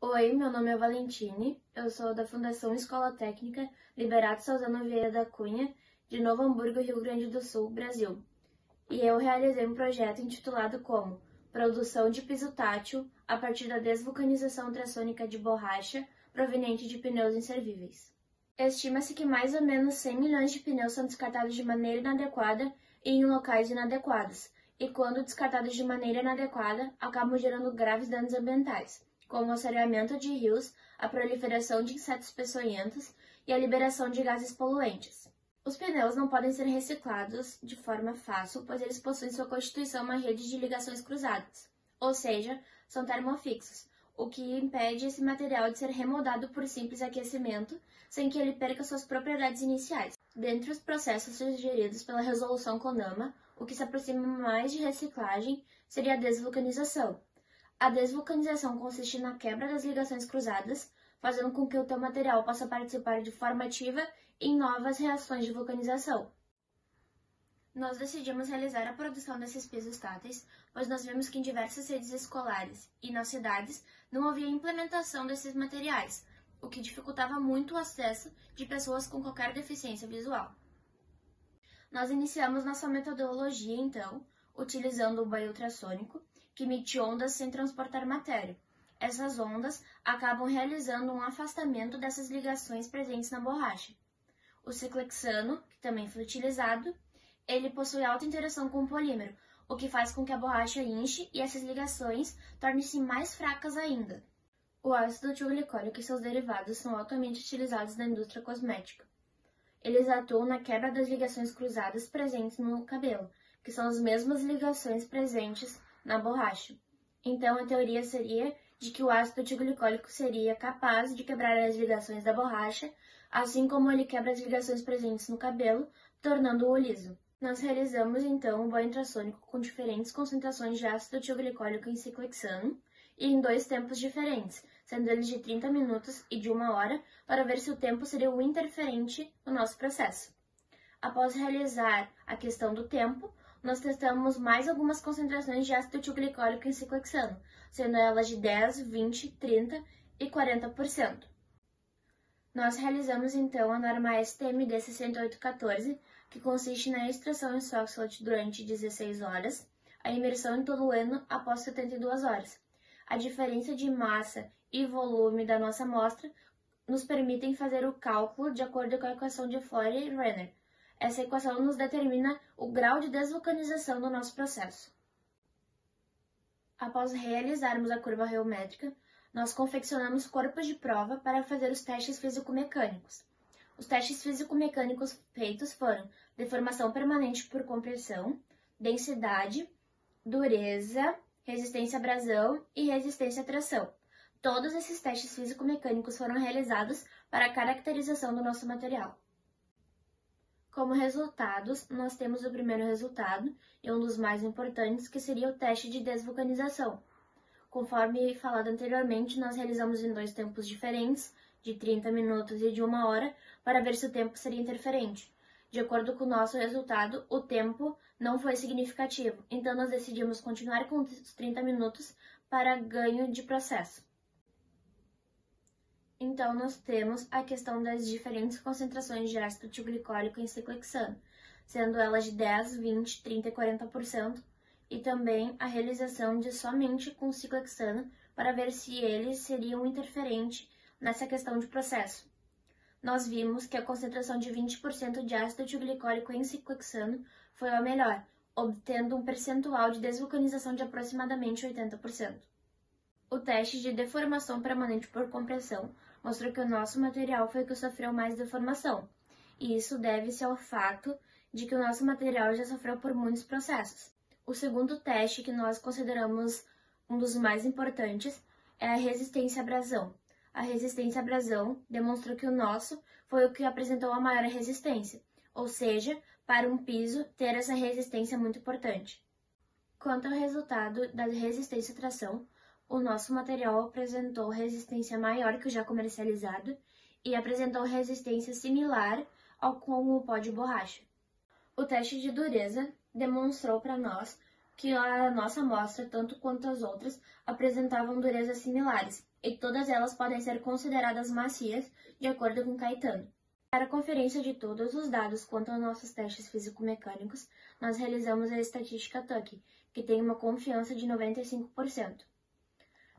Oi, meu nome é Valentine, eu sou da Fundação Escola Técnica Liberato Salzano Vieira da Cunha, de Novo Hamburgo, Rio Grande do Sul, Brasil. E eu realizei um projeto intitulado como Produção de piso tátil a partir da desvulcanização ultrassônica de borracha proveniente de pneus inservíveis. Estima-se que mais ou menos 100 milhões de pneus são descartados de maneira inadequada e em locais inadequados, e quando descartados de maneira inadequada, acabam gerando graves danos ambientais, como o assoreamento de rios, a proliferação de insetos peçonhentos e a liberação de gases poluentes. Os pneus não podem ser reciclados de forma fácil, pois eles possuem sua constituição uma rede de ligações cruzadas, ou seja, são termofixos, o que impede esse material de ser remoldado por simples aquecimento, sem que ele perca suas propriedades iniciais. Dentre os processos sugeridos pela resolução CONAMA, o que se aproxima mais de reciclagem seria a desvulcanização. A desvulcanização consiste na quebra das ligações cruzadas, fazendo com que o teu material possa participar de forma ativa em novas reações de vulcanização. Nós decidimos realizar a produção desses pisos táteis, pois nós vimos que em diversas redes escolares e nas cidades não havia implementação desses materiais, o que dificultava muito o acesso de pessoas com qualquer deficiência visual. Nós iniciamos nossa metodologia, então, utilizando o banho ultrassônico, que emite ondas sem transportar matéria. Essas ondas acabam realizando um afastamento dessas ligações presentes na borracha. O ciclohexano, que também foi utilizado, ele possui alta interação com o polímero, o que faz com que a borracha inche e essas ligações tornem-se mais fracas ainda. O ácido tioglicólico e seus derivados são altamente utilizados na indústria cosmética. Eles atuam na quebra das ligações cruzadas presentes no cabelo, que são as mesmas ligações presentes na borracha. Então, a teoria seria de que o ácido tioglicólico seria capaz de quebrar as ligações da borracha, assim como ele quebra as ligações presentes no cabelo, tornando-o liso. Nós realizamos, então, um banho ultrassônico com diferentes concentrações de ácido tioglicólico em ciclohexano e em 2 tempos diferentes, sendo eles de 30 minutos e de 1 hora, para ver se o tempo seria o interferente no nosso processo. Após realizar a questão do tempo, nós testamos mais algumas concentrações de ácido tioglicólico em ciclohexano, sendo elas de 10, 20, 30 e 40%. Nós realizamos então a norma STMD 6814, que consiste na extração em Soxhlet durante 16 horas, a imersão em tolueno após 72 horas. A diferença de massa e volume da nossa amostra nos permitem fazer o cálculo de acordo com a equação de Flory e Renner. Essa equação nos determina o grau de desvulcanização do nosso processo. Após realizarmos a curva reométrica, nós confeccionamos corpos de prova para fazer os testes físico-mecânicos. Os testes físico-mecânicos feitos foram deformação permanente por compressão, densidade, dureza, resistência à abrasão e resistência à tração. Todos esses testes físico-mecânicos foram realizados para a caracterização do nosso material. Como resultados, nós temos o primeiro resultado, e um dos mais importantes, que seria o teste de desvulcanização. Conforme falado anteriormente, nós realizamos em 2 tempos diferentes, de 30 minutos e de 1 hora, para ver se o tempo seria interferente. De acordo com o nosso resultado, o tempo não foi significativo, então nós decidimos continuar com os 30 minutos para ganho de processo. Então, nós temos a questão das diferentes concentrações de ácido tioglicólico em ciclohexano, sendo elas de 10, 20, 30 e 40%, e também a realização de somente com ciclohexano para ver se eles seriam interferentes nessa questão de processo. Nós vimos que a concentração de 20% de ácido tioglicólico em ciclohexano foi a melhor, obtendo um percentual de desvulcanização de aproximadamente 80%. O teste de deformação permanente por compressão mostrou que o nosso material foi o que sofreu mais deformação, e isso deve-se ao fato de que o nosso material já sofreu por muitos processos. O segundo teste que nós consideramos um dos mais importantes é a resistência à abrasão. A resistência à abrasão demonstrou que o nosso foi o que apresentou a maior resistência, ou seja, para um piso ter essa resistência é muito importante. Quanto ao resultado da resistência à tração, o nosso material apresentou resistência maior que o já comercializado e apresentou resistência similar ao com o pó de borracha. O teste de dureza demonstrou para nós que a nossa amostra, tanto quanto as outras, apresentavam durezas similares, e todas elas podem ser consideradas macias, de acordo com Caetano. Para a conferência de todos os dados quanto aos nossos testes físico-mecânicos, nós realizamos a estatística Tuck, que tem uma confiança de 95%.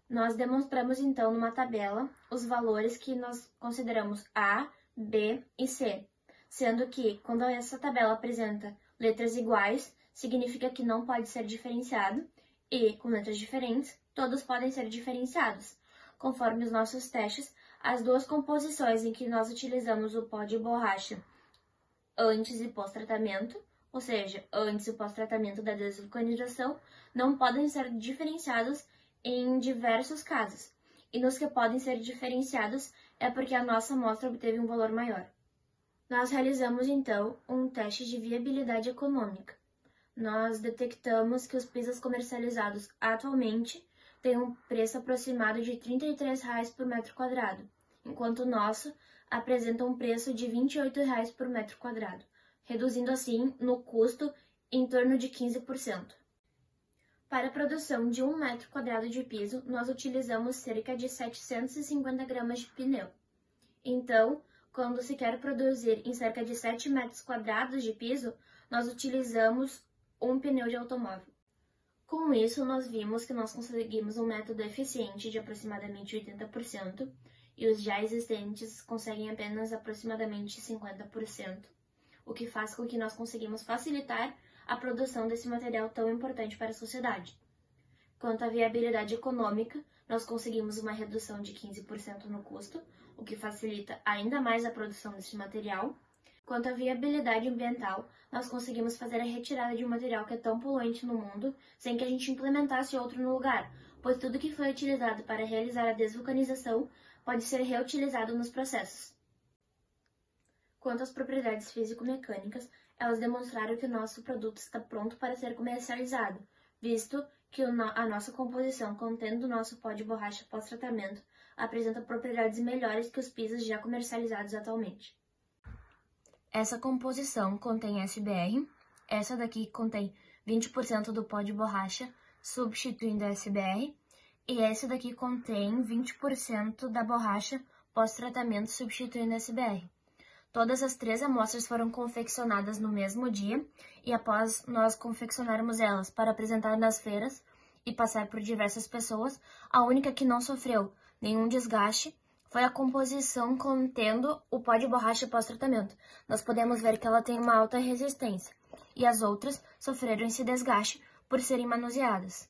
Nós demonstramos então numa tabela os valores que nós consideramos A, B e C, sendo que quando essa tabela apresenta letras iguais, significa que não pode ser diferenciado, e com letras diferentes, todos podem ser diferenciados. Conforme os nossos testes, as duas composições em que nós utilizamos o pó de borracha antes e pós-tratamento, ou seja, antes e pós-tratamento da desvulcanização, não podem ser diferenciados em diversos casos. E nos que podem ser diferenciados é porque a nossa amostra obteve um valor maior. Nós realizamos então um teste de viabilidade econômica. Nós detectamos que os pisos comercializados atualmente têm um preço aproximado de R$ 33,00 por metro quadrado, enquanto o nosso apresenta um preço de R$ 28,00 por metro quadrado, reduzindo assim no custo em torno de 15%. Para a produção de 1 metro quadrado de piso, nós utilizamos cerca de 750 gramas de pneu. Então, quando se quer produzir em cerca de 7 metros quadrados de piso, nós utilizamos um pneu de automóvel. Com isso, nós vimos que nós conseguimos um método eficiente de aproximadamente 80% e os já existentes conseguem apenas aproximadamente 50%, o que faz com que nós conseguimos facilitar a produção desse material tão importante para a sociedade. Quanto à viabilidade econômica, nós conseguimos uma redução de 15% no custo, o que facilita ainda mais a produção desse material. Quanto à viabilidade ambiental, nós conseguimos fazer a retirada de um material que é tão poluente no mundo, sem que a gente implementasse outro no lugar, pois tudo que foi utilizado para realizar a desvulcanização pode ser reutilizado nos processos. Quanto às propriedades físico-mecânicas, elas demonstraram que o nosso produto está pronto para ser comercializado, visto que a nossa composição contendo o nosso pó de borracha pós-tratamento apresenta propriedades melhores que os pisos já comercializados atualmente. Essa composição contém SBR, essa daqui contém 20% do pó de borracha, substituindo a SBR, e essa daqui contém 20% da borracha pós-tratamento, substituindo a SBR. Todas as 3 amostras foram confeccionadas no mesmo dia, e após nós confeccionarmos elas para apresentar nas feiras e passar por diversas pessoas, a única que não sofreu nenhum desgaste foi a composição contendo o pó de borracha pós-tratamento. Nós podemos ver que ela tem uma alta resistência, e as outras sofreram esse desgaste por serem manuseadas.